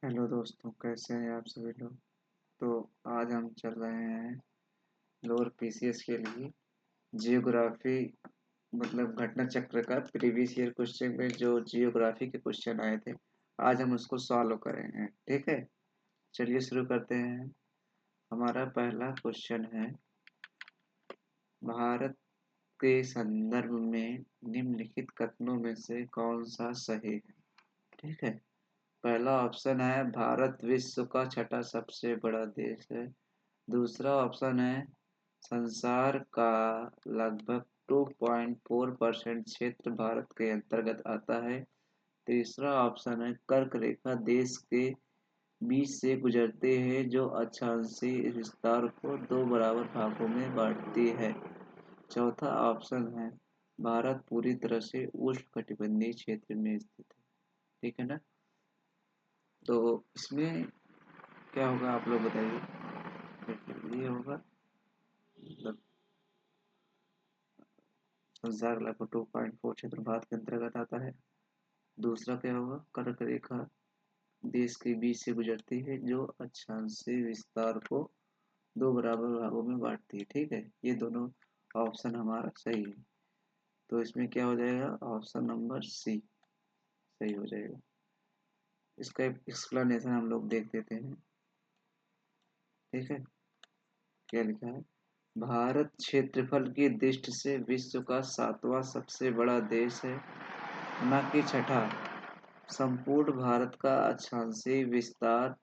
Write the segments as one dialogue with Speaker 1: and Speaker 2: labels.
Speaker 1: Hello दोस्तों, कैसे हैं आप सभी लोग। तो आज हम चल रहे हैं लोअर पीसीएस के लिए जियोग्राफी, मतलब घटना चक्र का प्रीवियस ईयर क्वेश्चन में जो जियोग्राफी के क्वेश्चन आए थे, आज हम उसको सॉल्व करेंगे। ठीक है, चलिए शुरू करते हैं। हमारा पहला क्वेश्चन है, भारत के संदर्भ में निम्नलिखित कथनों में से कौन सा सही है। ठीक है, पहला ऑप्शन है भारत विश्व का छठा सबसे बड़ा देश है। दूसरा ऑप्शन है संसार का लगभग 2.4% क्षेत्र भारत के अंतर्गत आता है। तीसरा ऑप्शन है कर्क रेखा देश के बीच से गुजरती है जो अक्षांशीय विस्तार को दो बराबर भागों में बांटती है। चौथा ऑप्शन है भारत पूरी तरह से उष्णकटिबंधीय क्षेत्र में स्थित है। ठीक है ना। तो इसमें क्या होगा आप लोग बताइए। देखिए, ये होगा मतलब संसार लगभग 2.4 क्षेत्र भारत के अंतर्गत आता है। दूसरा क्या होगा, कर्क रेखा देश के बीच से गुजरती है जो अक्षांशीय विस्तार को दो बराबर भागों में बांटती है। ठीक है, ये दोनों ऑप्शन हमारा सही है। तो इसमें क्या हो जाएगा, ऑप्शन नंबर सी सही हो जाएगा। इसका एक्सप्लेनेशन हम लोग देख देते हैं। ठीक है, क्या लिखा है, भारत क्षेत्रफल की दृष्टि से विश्व का सातवां सबसे बड़ा देश है, न कि छठा। संपूर्ण भारत का अक्षांशीय विस्तार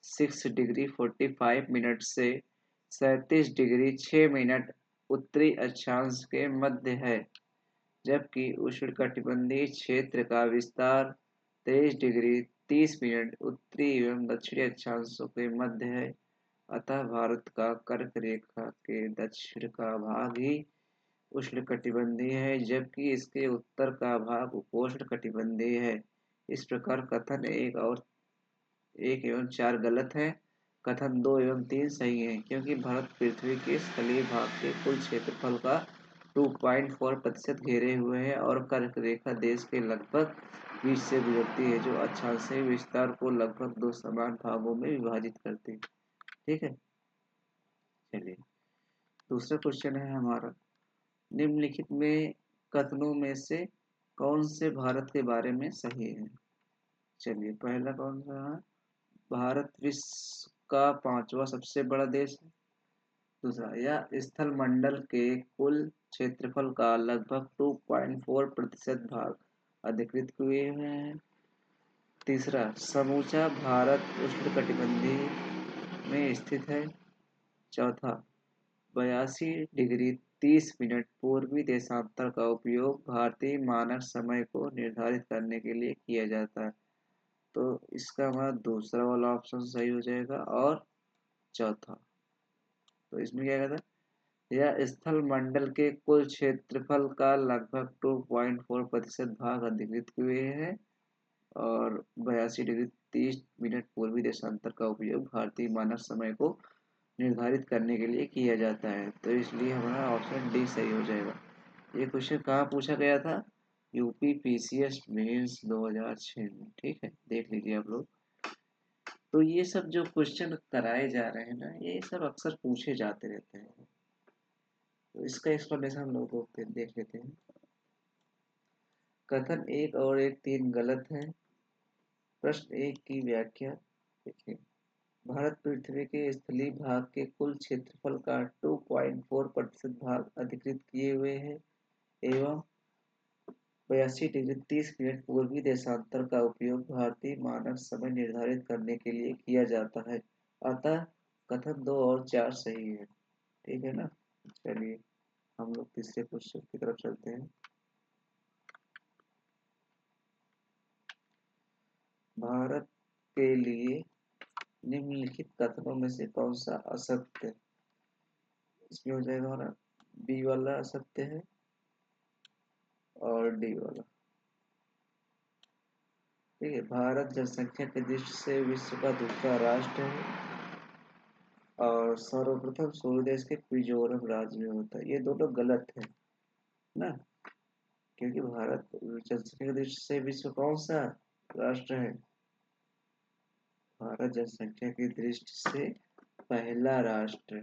Speaker 1: 6 डिग्री 45 मिनट से 37 डिग्री 6 मिनट उत्तरी अक्षांश के मध्य है, जबकि उष्णकटिबंधीय क्षेत्र का विस्तार 23 डिग्री 30 मिनट उत्तरी एवं दक्षिणी अक्षांशों के मध्य है। अतः भारत का कर्क रेखा के दक्षिण का भाग ही उष्णकटिबंधीय है, जबकि इसके उत्तर का भाग उपोष्णकटिबंधीय है। इस प्रकार कथन एक एवं चार गलत है। कथन दो एवं तीन सही है, क्योंकि भारत पृथ्वी के स्थलीय भाग के कुल क्षेत्रफल का 2.4% घेरे हुए है और कर्क रेखा देश के लगभग बीच से गुजरती है जो अक्षांशीय विस्तार को लगभग दो समान भागों में विभाजित करती है। ठीक है, चलिए दूसरा क्वेश्चन है हमारा, निम्नलिखित में कथनों में से कौन से भारत के बारे में सही है। चलिए पहला कौन सा है, भारत विश्व का पांचवा सबसे बड़ा देश है। दूसरा, यह स्थल मंडल के कुल क्षेत्रफल का लगभग 2.4% भाग अधिकृत हुए हुए हैं। तीसरा, समूचा भारत उष्णकटिबंधीय में स्थित है। चौथा, 82 डिग्री 30 मिनट पूर्वी देशांतर का उपयोग भारतीय मानक समय को निर्धारित करने के लिए किया जाता है। तो इसका हमारा दूसरा वाला ऑप्शन सही हो जाएगा और चौथा। तो इसमें क्या कहता है, यह स्थल मंडल के कुल क्षेत्रफल का लगभग 2.4% भाग अधिकृत हुए हैं और 82 डिग्री 30 मिनट पूर्वी देशांतर का उपयोग भारतीय मानक समय को निर्धारित करने के लिए किया जाता है। तो इसलिए हमारा ऑप्शन डी सही हो जाएगा। ये क्वेश्चन कहाँ पूछा गया था, यूपी पीसीएस मेंस 2006 में। ठीक है, देख लीजिए आप लोग। तो ये सब जो क्वेश्चन कराए जा रहे हैं ना, ये सब अक्सर पूछे जाते रहते हैं। तो इसका एक्सप्लेनेशन हम लोग को देख लेते हैं। कथन एक और एक तीन गलत है। प्रश्न एक की व्याख्या देखिए, भारत पृथ्वी के स्थलीय भाग के कुल क्षेत्रफल का 2.4% भाग अधिकृत किए हुए है एवं 82 डिग्री 30 मिनट पूर्वी देशांतर का उपयोग भारतीय मानक समय निर्धारित करने के लिए किया जाता है। अतः कथन दो और चार सही है। ठीक है ना। चलिए हम लोग तीसरे क्वेश्चन की तरफ चलते हैं। भारत के लिए निम्नलिखित कथनों में से कौन सा असत्य, इसमें हो जाएगा हमारा बी वाला असत्य है और डी वाला। ठीक है, भारत जनसंख्या की दृष्टि से विश्व का दूसरा राष्ट्र है और सर्वप्रथम सूर्य देश के मिजोरम राज्य में होता है। ये दोनों गलत है ना, क्योंकि भारत जनसंख्या की दृष्टि से विश्व कौन सा राष्ट्र है, भारत जनसंख्या की दृष्टि से पहला राष्ट्र,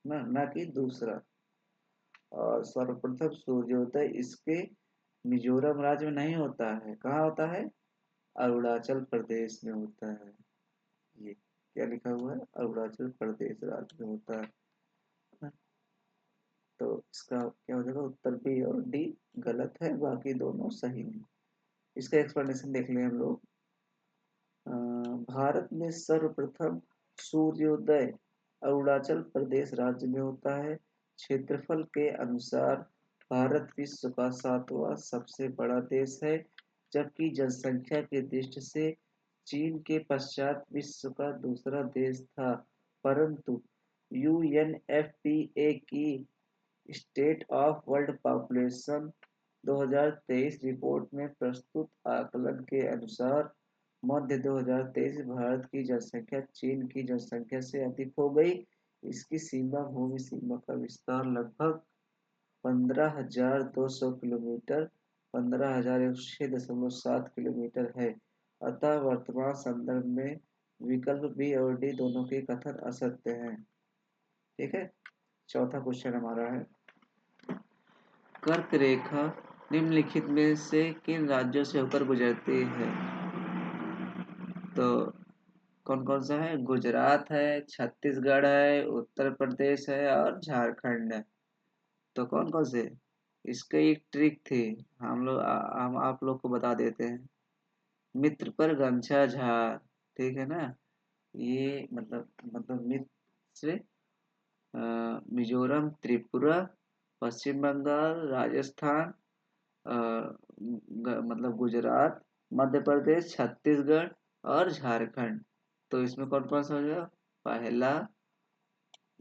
Speaker 1: ना कि दूसरा। और सर्वप्रथम सूर्योदय इसके मिजोरम राज्य में नहीं होता है, कहाँ होता है? अरुणाचल प्रदेश में होता है। ये क्या लिखा हुआ है? अरुणाचल प्रदेश राज्य में होता है ना? तो इसका क्या हो जाएगा? उत्तर बी और डी गलत है, बाकी दोनों सही है। इसका एक्सप्लेनेशन देख लें हम लोग। भारत में सर्वप्रथम सूर्योदय अरुणाचल प्रदेश राज्य में होता है। क्षेत्रफल के अनुसार भारत विश्व का 7वां सबसे बड़ा देश है, जबकि जनसंख्या की दृष्टि से चीन के पश्चात विश्व का दूसरा देश था। परंतु यूएनएफपीए की state of world population 2023 report में प्रस्तुत आकलन के अनुसार मध्य 2023 भारत की जनसंख्या चीन की जनसंख्या से अधिक हो गई। इसकी सीमा भूमि सीमा का विस्तार लगभग 15,200 किलोमीटर 15,106.7 किलोमीटर है। अतः वर्तमान संदर्भ में विकल्प बी और डी दोनों के कथन असत्य हैं। ठीक है। चौथा क्वेश्चन हमारा है, कर्क रेखा निम्नलिखित में से किन राज्यों से होकर गुजरती है? तो कौन कौन सा है? गुजरात है, छत्तीसगढ़ है, उत्तर प्रदेश है और झारखंड है। तो कौन कौन से? इसका एक ट्रिक थी, हम आप लोग को बता देते हैं। मित्र पर गमछा झार, ठीक है ना? ये मतलब मित्र से मिजोरम, त्रिपुरा, पश्चिम बंगाल, राजस्थान, मतलब गुजरात, मध्य प्रदेश, छत्तीसगढ़ और झारखंड। तो इसमें कौन कौन सा हो गया? पहला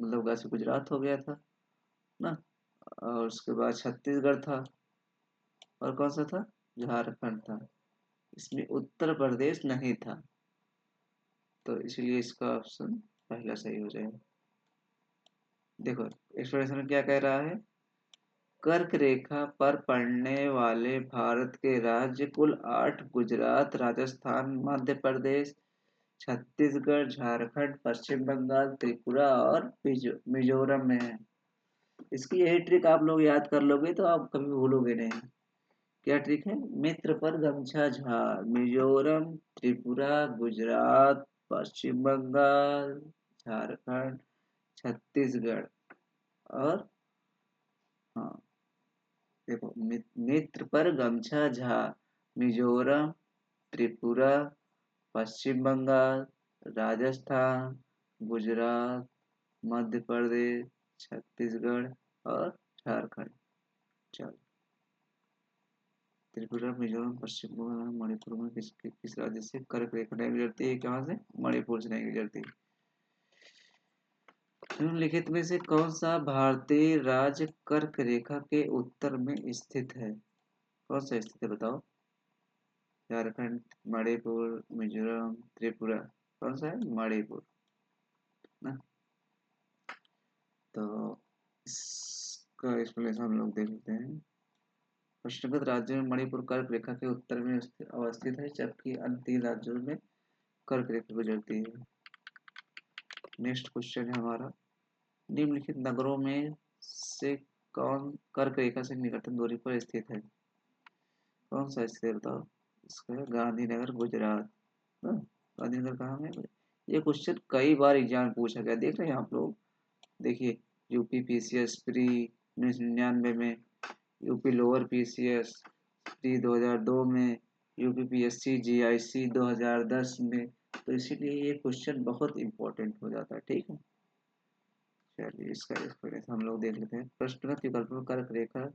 Speaker 1: मतलब वैसे गुजरात हो गया था ना, और उसके बाद छत्तीसगढ़ था, और कौन सा था? झारखंड था। इसमें उत्तर प्रदेश नहीं था, तो इसलिए इसका ऑप्शन पहला सही हो जाएगा। देखो एक्सप्रेशन क्या कह रहा है, कर्क रेखा पर पड़ने वाले भारत के राज्य कुल 8 गुजरात, राजस्थान, मध्य प्रदेश, छत्तीसगढ़, झारखंड, पश्चिम बंगाल, त्रिपुरा और मिजोरम में है। इसकी यही ट्रिक आप लोग याद कर लोगे तो आप कभी भूलोगे नहीं। क्या ट्रिक है? मित्र पर गमछा झार, मिजोरम, त्रिपुरा, गुजरात, पश्चिम बंगाल, झारखंड, छत्तीसगढ़ और हाँ देखो मित्र पर गमछा झार, मिजोरम, त्रिपुरा, पश्चिम बंगाल, राजस्थान, गुजरात, मध्य प्रदेश, छत्तीसगढ़ और झारखंड। चलो त्रिपुरा, मिजोरम, पश्चिम बंगाल, मणिपुर में किस राज्य से कर्क रेखा नहीं गुजरती है? कहाँ से? मणिपुर से नहीं गुजरती। निम्नलिखित में से कौन सा भारतीय राज्य कर्क रेखा के उत्तर में स्थित है? कौन सा स्थित है बताओ? झारखंड, मणिपुर, मिजोरम, त्रिपुरा, कौन सा है? मणिपुर ना। तो इसका एक्सप्लेनेशन हम लोग देख लेते हैं। पश्चिमगढ़ राज्य में मणिपुर कर्क रेखा के उत्तर में अवस्थित है, जबकि अन्य 3 राज्यों में कर्क रेखा गुजरती है। नेक्स्ट क्वेश्चन है हमारा, निम्नलिखित नगरों में से कौन कर्क रेखा से निकटतम दूरी पर स्थित है? कौन सा स्थित है बताओ? इसका है गांधीनगर, गुजरात ना। गांधीनगर कहाँ है? ये क्वेश्चन कई बार एग्जाम में पूछा गया, देख रहे हैं आप लोग। देखिए यूपी पीसीएस प्री 1999 में, यूपी लोअर पीसीएस प्री 2002 में, यूपी पीएससी जीआईसी 2010 में। तो इसीलिए ये क्वेश्चन बहुत इंपॉर्टेंट हो जाता है। ठीक है, चलिए इसका एक्सप्लेनेशन हम लोग देख लेते हैं। प्रश्नगत विकल्प में कर्क रेखा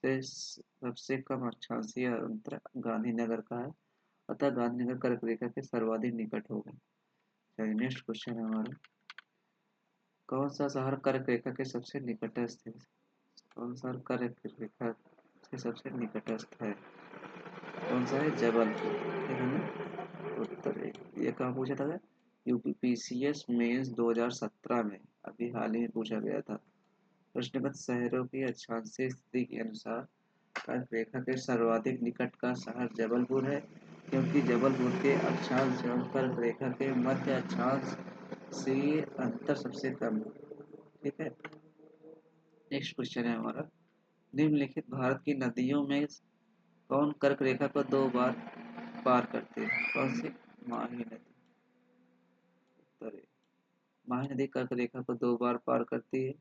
Speaker 1: से सबसे कम अक्षांशीय अंतर गांधीनगर का है, अतः गांधीनगर कर्क रेखा के सर्वाधिक निकट होगा। चलिए नेक्स्ट क्वेश्चन है हमारा, कौन सा शहर कर्क रेखा के सबसे निकटस्थ है? कौन सा कर्क रेखा से सबसे निकटस्थ है? कौन सा है? जबलपुर, ठीक है ना। उत्तर ये कहाँ पूछा था? यूपी पीसीएस मेंस 2017 में, अभी हाल ही में पूछा गया था। प्रश्नगत शहरों की अक्षांशीय स्थिति के अनुसार कर्क रेखा के सर्वाधिक निकट का शहर जबलपुर है, क्योंकि जबलपुर के अक्षांश एवं कर्क रेखा के मध्य अक्षांश से अंतर सबसे कम है। ठीक है। नेक्स्ट क्वेश्चन है हमारा, निम्नलिखित भारत की नदियों में कौन कर्क रेखा को 2 बार पार करती है? कौन सी? माही नदी। उत्तर है। माही नदी कर्क रेखा को 2 बार पार करती है।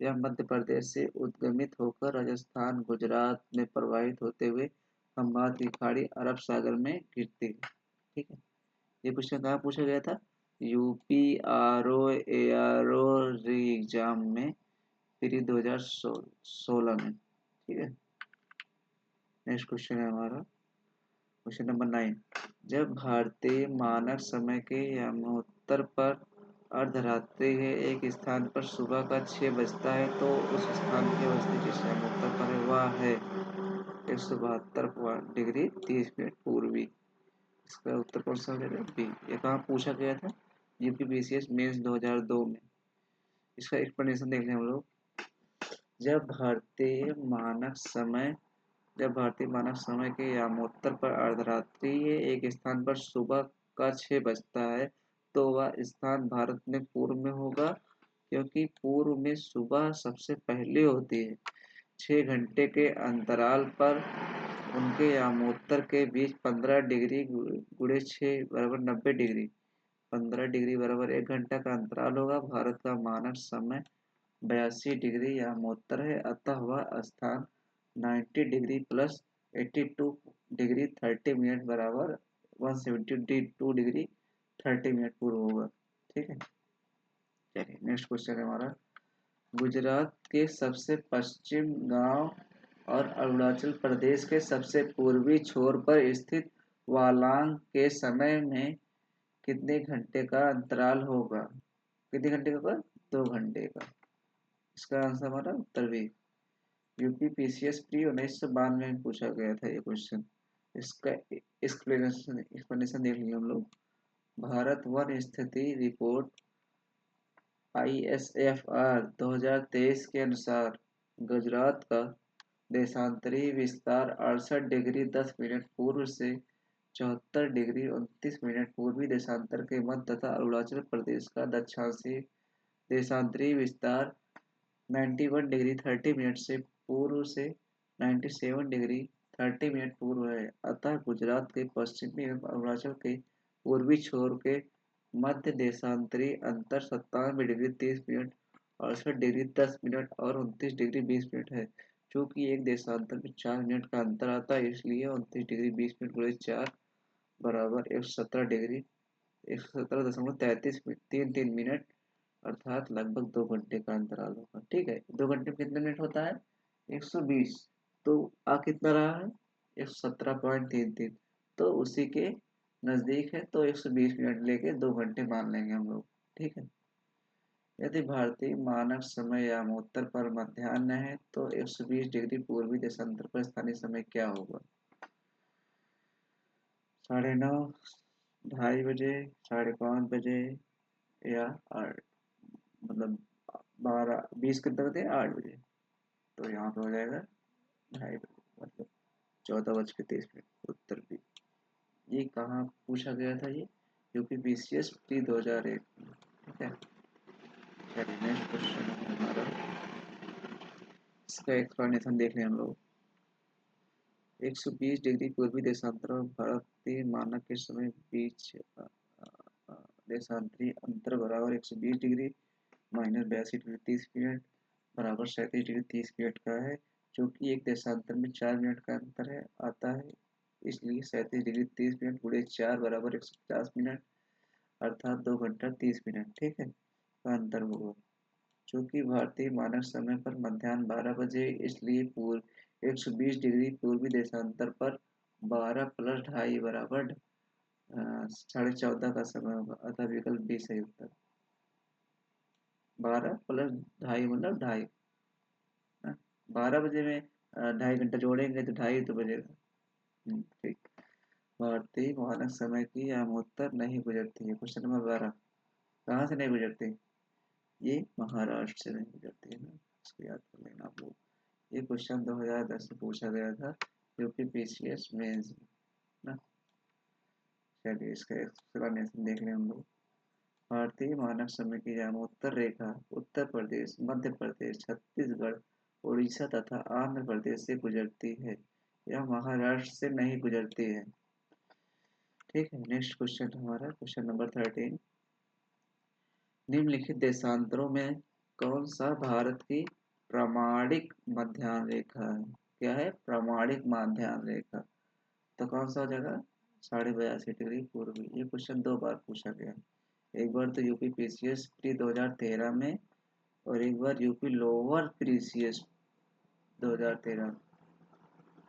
Speaker 1: यह मध्य प्रदेश से उद्गमित होकर राजस्थान गुजरात में प्रवाहित होते हुए खंबात की खाड़ी अरब सागर में गिरती है। ठीक है। ये क्वेश्चन कहाँ पूछा गया था? UP R O A R O re exam में प्री 2016 में। ठीक है। नेक्स्ट क्वेश्चन है हमारा क्वेश्चन नंबर 9, जब भारतीय मानक समय के यमोत्तर पर अर्धरात्रि के एक स्थान पर सुबह का 6 बजता है तो उस स्थान की अवस्था जिस यमोत्तर पर है वह है 172 डिग्री 30 मिनट पूर्वी। इसका उत्तर कौन सा हो जाएगा? बी। ये कहाँ पूछा गया था? यूपीपीसीएस मेंस 2002 में। इसका एक्सप्लेनेशन देख लें हम लोग। जब भारतीय मानक समय जब भारतीय मानक समय के यामोत्तर पर अर्धरात्रि एक स्थान पर सुबह का 6 बजता है तो वह स्थान भारत में पूर्व में होगा, क्योंकि पूर्व में सुबह सबसे पहले होती है। 6 घंटे के अंतराल पर उनके यामोत्तर के बीच 15 डिग्री गुणे 6 बराबर 90 डिग्री, 15 डिग्री बराबर 1 घंटा का अंतराल होगा। भारत का मानक समय 82 डिग्री यामोत्तर है, अतः वह स्थान 90 डिग्री प्लस 82 डिग्री 30 मिनट बराबर 172 डिग्री 30 मिनट पूर्व होगा। ठीक है। चलिए नेक्स्ट क्वेश्चन है हमारा, गुजरात के सबसे पश्चिम गांव और अरुणाचल प्रदेश के सबसे पूर्वी छोर पर स्थित वालांग के समय में कितने घंटे का अंतराल होगा? कितने घंटे का होगा? 2 घंटे का। इसका आंसर हमारा उत्तर भी। यूपीपीसीएस प्री 1992 में पूछा गया था ये क्वेश्चन। इसका एक्सप्लेनेशन देख लिया हम लोग। भारत वन स्थिति रिपोर्ट ISFR 2023 के अनुसार गुजरात का देशांतरी विस्तार 68 डिग्री 10 मिनट पूर्व से 74 डिग्री 29 मिनट पूर्वी देशांतर के मध्य तथा अरुणाचल प्रदेश का दक्षिणांशी देशांतरी विस्तार 91 डिग्री 30 मिनट से पूर्व से 97 डिग्री 30 मिनट पूर्व है। अतः गुजरात के पश्चिमी एवं अरुणाचल के पूर्वी छोर के मध्य देशांतरी अंतर 97 डिग्री 30 मिनट, 68 डिग्री 10 मिनट और 29 डिग्री 20 मिनट है। चूंकि एक देशांतर में 4 मिनट का अंतर आता है, इसलिए 29 डिग्री 20 मिनट गुणे 4 बराबर 117 डिग्री 117.33 अर्थात लगभग 2 घंटे का अंतराल होगा। ठीक है। 2 घंटे में कितने मिनट होता है? 120। तो आ कितना रहा है? 117.33। तो उसी के नजदीक है, तो 120 मिनट लेके 2 घंटे मान लेंगे हम लोग। ठीक है। यदि भारतीय मानक समय यामोत्तर पर मध्याह्न है तो 120 डिग्री पूर्वी देशांतर पर स्थानीय समय क्या होगा? 9:30, 2:30 बजे, 5:30 बजे या 8, मतलब 12 20 कितने बजे? 8 बजे। तो यहाँ पे हो जाएगा 2:30 बजे, मतलब 14:23। उत्तर भी। ये कहाँ पूछा गया था? ये यूपीपीसीएस प्री 2001। ठीक है। चलिए नेक्स्ट क्वेश्चन है हमारा, इसका एक्सप्लेनेशन देख लें हम लोग। 120 डिग्री पूर्वी देशांतर और भारतीय मानक के समय बीच देशांतरी अंतर बराबर 120 डिग्री माइनस 82 डिग्री 30 मिनट बराबर 37 डिग्री 30 मिनट का है। चूंकि एक देशांतर में 4 मिनट का अंतर है आता है, इसलिए 37 डिग्री 30 मिनट गुणे 4 बराबर 150 मिनट अर्थात 2 घंटा 30 मिनट। ठीक है, का अंतर होगा। चूंकि भारतीय मानक समय पर मध्याह्न 12 बजे, इसलिए पूर्व 120 डिग्री पूर्वी देशांतर पर 12 प्लस 2.5 बराबर 14:30 का समय होगा, अतः विकल्प बी सही उत्तर। 12 प्लस 2.5 मतलब 2.5। 12 बजे में 2.5 घंटा जोड़ेंगे तो 2.5 तो बजेगा। ठीक। भारतीय मानक समय की यामोत्तर नहीं गुजरती है। क्वेश्चन नंबर 12, कहाँ से नहीं गुजरती? ये महाराष्ट्र से नहीं गुजरती है ना, इसको याद कर लेना आप लोग। ये क्वेश्चन 2010 से पूछा गया था यूपीपीसीएस मेंस ना। चलिए इसका एक्सप्लेनेशन देख लें हम लोग। भारतीय मानक समय की जाम उत्तर रेखा उत्तर प्रदेश, मध्य प्रदेश, छत्तीसगढ़, उड़ीसा तथा आंध्र प्रदेश से गुजरती है। यह महाराष्ट्र से नहीं गुजरती है। ठीक है, नेक्स्ट क्वेश्चन हमारा क्वेश्चन नंबर 13। निम्नलिखित देशांतरों में कौन सा भारत की प्रामाणिक मध्याह्न रेखा है? क्या है? प्रामाणिक मध्याह्न रेखा। तो कौन सा हो जाएगा? 82.5 डिग्री पूर्वी। ये क्वेश्चन 2 बार पूछा गया। एक बार तो यूपी पीसीएस प्री 2013 में, और एक बार यूपी लोअर पीसीएस 2013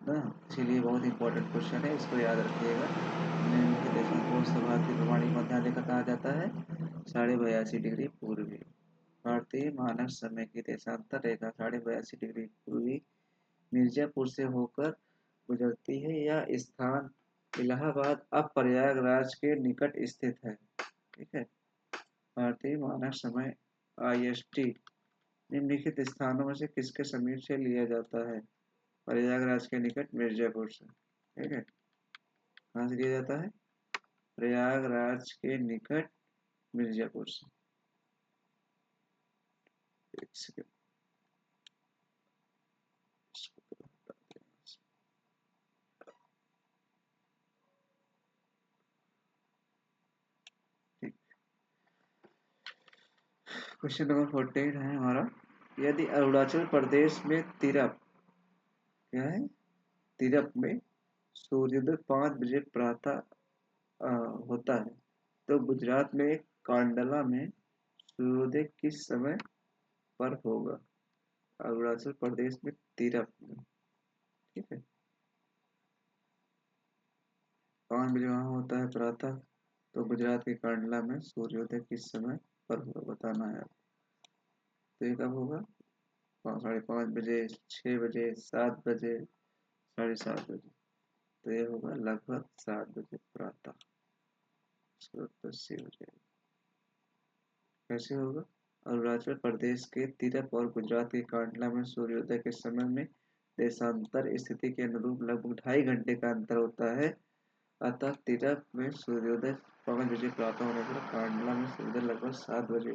Speaker 1: ना। इसीलिए बहुत इंपॉर्टेंट क्वेश्चन है, इसको याद रखिएगा। निम्नलिखित देशों को कौन सा भारत की प्रामाणिक मध्याह्न रेखा कहा जाता है? 82.5 डिग्री पूर्वी। भारतीय मानक समय की देशांतर रेखा 82.5 डिग्री पूर्वी मिर्जापुर से होकर गुजरती है। यह स्थान इलाहाबाद अब प्रयागराज के निकट स्थित है। ठीक है। भारतीय मानक समय IST निम्नलिखित स्थानों में से किसके समीप से लिया जाता है? प्रयागराज के निकट मिर्जापुर से। ठीक है, कहाँ से लिया जाता है? प्रयागराज के निकट मिर्जापुर से। एक सेकंड, क्वेश्चन नंबर 14 है हमारा। यदि अरुणाचल प्रदेश में तिरप, क्या है? तिरप में सूर्योदय 5 बजे प्रातः होता है, तो गुजरात में कांडला में सूर्योदय किस समय पर होगा? अरुणाचल प्रदेश में तिरप में। ठीक है, 5 बजे वहां होता है प्रातः, तो गुजरात के कांडला में सूर्योदय किस समय पर होगा बताना है। तो ये कब होगा? 5:30 बजे, 6 बजे, 7 बजे, 7:30 बजे। तो ये होगा लगभग 7 बजे प्रातः। इसका उत्तर सी हो जाएगा। कैसे होगा? अरुणाचल प्रदेश के तिरप और गुजरात के कांडला में सूर्योदय के समय में देशांतर स्थिति के अनुरूप लगभग 2.5 घंटे का अंतर होता है। अतः तिरप में सूर्योदय 5 बजे प्रातः होने पर कांडला में सूर्योदय लगभग 7 बजे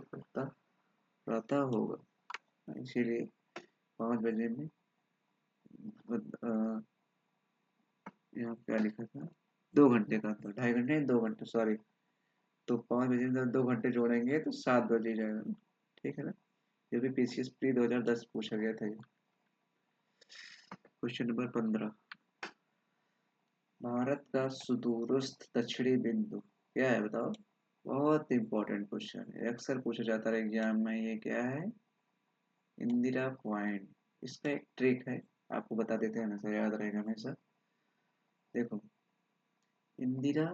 Speaker 1: प्रातः होगा। इसीलिए 5 बजे में यहाँ क्या लिखा था? 2 घंटे का अंतर, 2.5 घंटे, 2 घंटे, सॉरी। तो 5 बजे में 2 घंटे जोड़ेंगे तो 7 बजे जाएगा। ठीक है ना। ये भी पीसीएस प्री 2010 पूछा गया था। ये क्वेश्चन नंबर 15। भारत का सुदूरस्थ दक्षिणी बिंदु क्या है बताओ? बहुत इंपॉर्टेंट क्वेश्चन है, अक्सर पूछा जाता है एग्जाम में। ये क्या है? इंदिरा पॉइंट। इसका एक ट्रिक है, आपको बता देते हैं, हमेशा याद रहेगा हमेशा। देखो, इंदिरा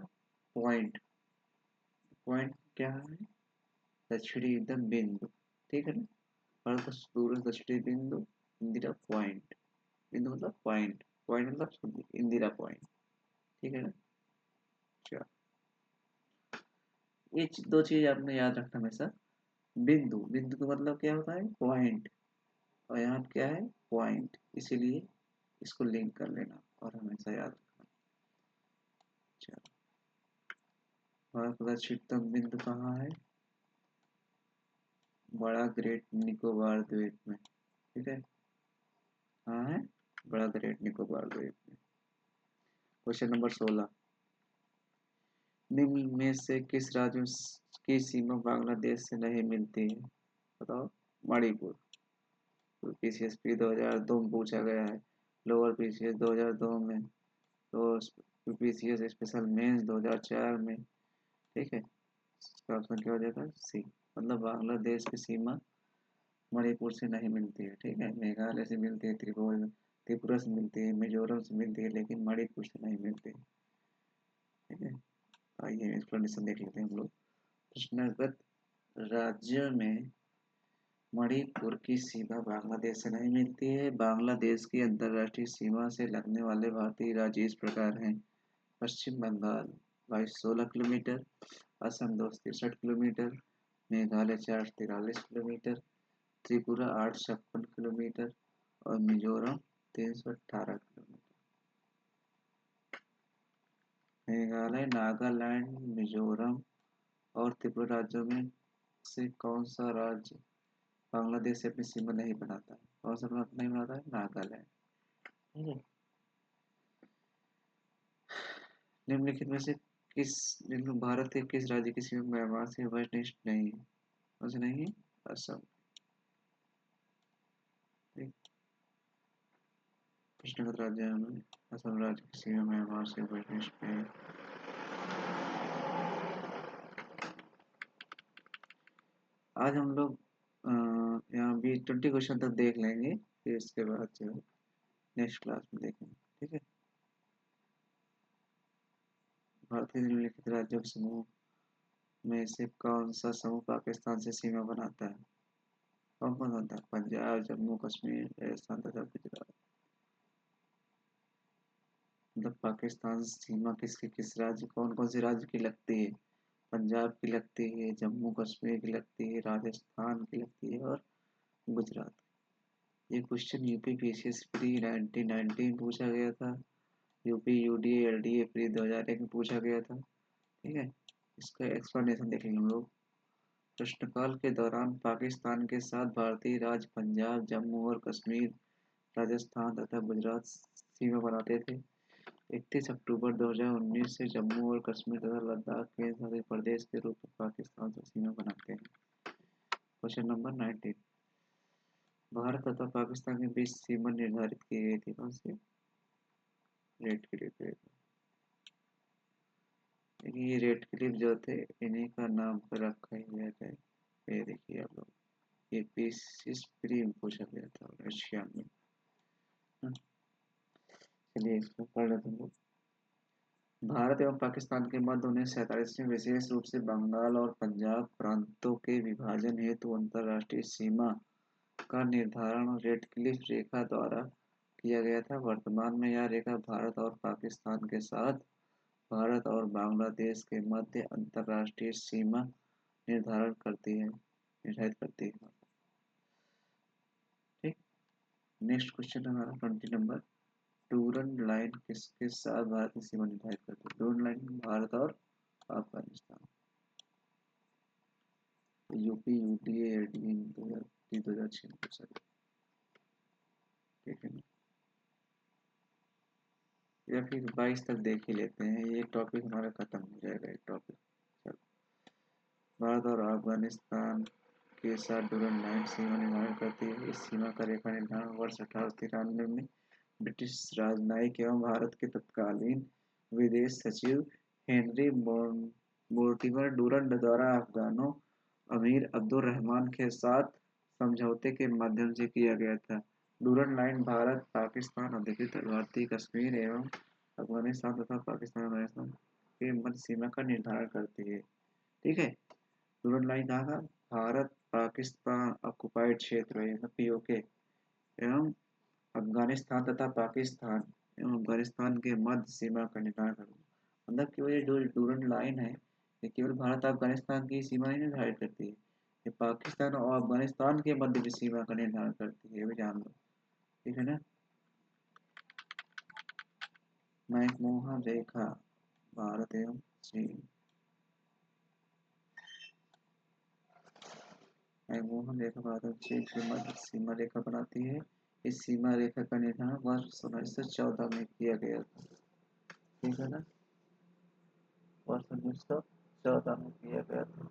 Speaker 1: पॉइंट, पॉइंट क्या है? दक्षिणी एकदम बिंदु। ठीक है ना। भारत का सुदूरस्थ दक्षिणी बिंदु इंदिरा पॉइंट। बिंदु मतलब पॉइंट, पॉइंट मतलब इंदिरा पॉइंट। ठीक है ना। चलो, ये दो चीज आपने याद रखना हमेशा। बिंदु, बिंदु का मतलब क्या होता है? पॉइंट। और यहाँ क्या है? पॉइंट। इसीलिए इसको लिंक कर लेना और हमेशा याद रखना। चलो, भारत का दक्षिणतम बिंदु कहाँ है? बड़ा ग्रेट निकोबार द्वीप में। ठीक है, कहाँ है? बड़ा ग्रेट निकोबार द्वीप में। Question number 16। निम्न में से किस राज्य की सीमा बांग्लादेश से नहीं मिलती है? बताओ। मणिपुर। पीसीएसपी 2002 में पूछा गया है, लोअर पीसीएस 2002 में, तो पीसीएस स्पेशल मेंस 2004 में। ठीक है, इसका ऑप्शन क्या हो जाएगा? सी। मतलब बांग्लादेश की सीमा मणिपुर से नहीं मिलती है। ठीक है, मेघालय से मिलती है, त्रिपुरा से मिलती है, मिजोरम से मिलती है, लेकिन मणिपुर से नहीं मिलती है। ठीक है, आइए एक्सप्लेनेशन देख लेते हैं हम लोग। कृष्णगत राज्य में मणिपुर की सीमा बांग्लादेश से नहीं मिलती है। बांग्लादेश की अंतर्राष्ट्रीय सीमा से लगने वाले भारतीय राज्य इस प्रकार हैं। Paschim Bangal 2216 kilometre, Assam 263 kilometre, Meghalaya 443 kilometre, Tripura 856 kilometre और मिजोरम 318 किलोमीटर। मेघालय, नागालैंड, मिजोरम और त्रिपुरा राज्यों में से कौन सा राज्य बांग्लादेश से अपनी सीमा नहीं बनाता है? कौन सा नहीं बनाता है? नागालैंड। ठीक है। निम्नलिखित में से भारत के किस राज्य की सीमा म्यांमार से वस्तुनिष्ठ नहीं है? कौन सी नहीं है? असम। कृष्णगत राज्य में असम राज्य की सीमा म्यांमार से वस्तुनिष्ठ नहीं है। आज हम लोग यहाँ 20 क्वेश्चन तक देख लेंगे, फिर इसके बाद जो है नेक्स्ट क्लास में देखेंगे। ठीक है। भारत के निम्नलिखित राज्यों के समूह में से कौन सा समूह पाकिस्तान से सीमा बनाता है? कौन कौन बनता है? पंजाब, जम्मू कश्मीर, राजस्थान तथा गुजरात। मतलब पाकिस्तान से सीमा किसकी किस राज्य कौन कौन से राज्य की लगती है? पंजाब की लगती है, जम्मू कश्मीर की लगती है, राजस्थान की लगती है और गुजरात। ये क्वेश्चन यूपी पीसीएस प्री 1919 पूछा गया था। यूपी यूडीए एलडीए प्री 2001 में पूछा गया था। ठीक है। इसका एक्सप्लेनेशन देखेंगे हम लोग। प्रश्नकाल के दौरान पाकिस्तान के साथ भारतीय राज्य पंजाब, जम्मू और कश्मीर, राजस्थान तथा गुजरात सीमा बनाते थे। 31 अक्टूबर 2019 से जम्मू और कश्मीर तथा लद्दाख केंद्र शासित प्रदेश के रूप में पाकिस्तान से सीमा बनाते हैं। Question number 19। भारत तथा पाकिस्तान के बीच सीमा निर्धारित की गई थी कौन सी? Radcliffe. ये रेड क्लिफ जो थे इन्हीं का नाम पर रखा ही गया था। ये देखिए आप लोग, ये पीस प्री में पूछा गया था रशिया में। चलिए इसको पढ़ लेते हैं। भारत एवं पाकिस्तान के मध्य 1947 में विशेष रूप से बंगाल और पंजाब प्रांतों के विभाजन हेतु अंतर्राष्ट्रीय सीमा का निर्धारण रेड क्लिफ रेखा द्वारा किया गया था। वर्तमान में यह रेखा भारत और पाकिस्तान के साथ भारत और बांग्लादेश के मध्य अंतर्राष्ट्रीय सीमा निर्धारित करती है। ठीक। नेक्स्ट क्वेश्चन हमारा 20 नंबर। डूरन लाइन किसके साथ भारत की सीमा निर्धारित करती है? डूरन लाइन भारत और अफगानिस्तान। यूपी यूडीए एडीए 2006 में पूछा गया। ठीक है ना। या फिर 22 तक देख ही लेते हैं, ये टॉपिक हमारा खत्म हो जाएगा। एक टॉपिक चलो। भारत और अफगानिस्तान के साथ डूरन लाइन सीमा निर्धारण करती है। इस सीमा का रेखा निर्धारण वर्ष 1893 में ब्रिटिश राजनयिक एवं भारत के तत्कालीन विदेश सचिव हेनरी मोर्टिमर डूरन द्वारा अफगानों अमीर अब्दुल रहमान के साथ समझौते के माध्यम से किया गया था। डूरन लाइन भारत, पाकिस्तान, अधिकृत भारतीय कश्मीर एवं अफगानिस्तान तथा पाकिस्तान अफगानिस्तान के मध्य सीमा का निर्धारण करती है। ठीक है। डूरन लाइन कहाँ का? भारत पाकिस्तान ऑक्युपाइड क्षेत्र है, पीओके एवं अफगानिस्तान तथा पाकिस्तान एवं अफगानिस्तान के मध्य सीमा का निर्धारण करती है। मतलब कि वो ये जो डूरन लाइन है, ये केवल भारत अफगानिस्तान की सीमा ही निर्धारित करती है, ये पाकिस्तान और अफगानिस्तान के मध्य भी सीमा का निर्धारण करती है, ये भी जान लो। ठीक है ना। मैकमोहन रेखा भारत एवं चीन। मैकमोहन रेखा भारत और चीन के मध्य सीमा रेखा बनाती है। इस सीमा रेखा का निर्धारण वर्ष 1914 में किया गया था। ठीक है ना। वर्ष 1914 में किया गया था।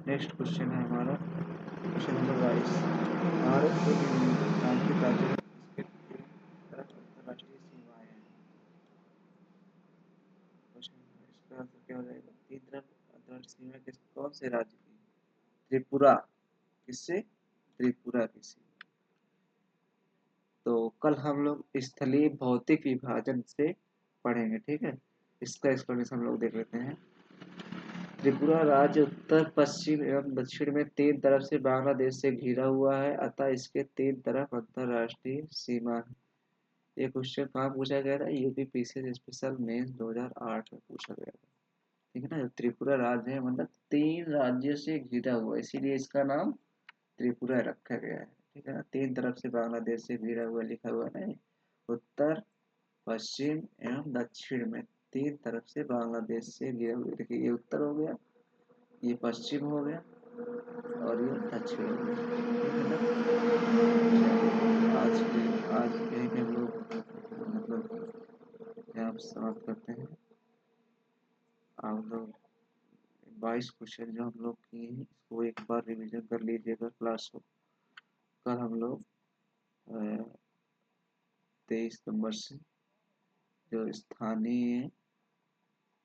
Speaker 1: नेक्स्ट क्वेश्चन है हमारा क्वेश्चन नंबर 22। भारत के निम्नलिखित आंतरिक राज्यों में किसके तीन तरफ अंतर्राष्ट्रीय सीमाएं हैं? क्वेश्चन इसका आंसर क्या हो जाएगा? तीन तरफ अंतर्राष्ट्रीय सीमा किस कौन से राज्य की? त्रिपुरा। किससे? त्रिपुरा की सीमा। तो कल हम लोग स्थलीय भौतिक विभाजन से पढ़ेंगे। ठीक है। इसका एक्सप्लेनेशन हम लोग देख लेते हैं। त्रिपुरा राज्य उत्तर, पश्चिम एवं दक्षिण में तीन तरफ से बांग्लादेश से घिरा हुआ है, अतः इसके तीन तरफ अंतर्राष्ट्रीय सीमा है। ये क्वेश्चन कहाँ पूछा गया था? यूपी पीसीएस स्पेशल मेंस 2008 में पूछा गया था। ठीक है ना। जो त्रिपुरा राज्य है मतलब तीन राज्यों से घिरा हुआ है, इसीलिए इसका नाम त्रिपुरा रखा गया है। ठीक है ना। तीन तरफ से बांग्लादेश से घिरा हुआ लिखा हुआ है ना। उत्तर, पश्चिम एवं दक्षिण में तीन तरफ से बांग्लादेश से घिरे हुए। देखिए ये उत्तर हो गया, ये पश्चिम हो गया और ये दक्षिण हो गया। ठीक है ना। आज के हम लोग मतलब यहाँ समाप्त करते हैं। आप लोग 22 क्वेश्चन जो हम लोग किए हैं इसको एक बार रिवीजन कर लीजिएगा क्लास को। कल हम लोग 23 नंबर से जो स्थानीय,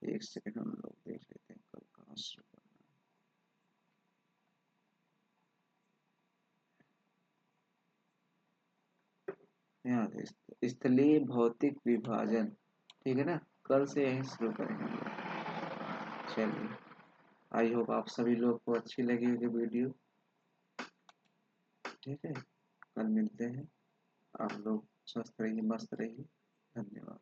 Speaker 1: एक सेकंड हम लोग देख लेते हैं कल कहाँ शुरू करना है। यहाँ स्थलीय भौतिक विभाजन, ठीक है ना, कल से यहीं शुरू करेंगे हम लोग। चलिए, आई होप आप सभी लोग को अच्छी लगी होगी वीडियो। ठीक है, कल मिलते हैं। आप लोग स्वस्थ रहिए, मस्त रहिए। धन्यवाद।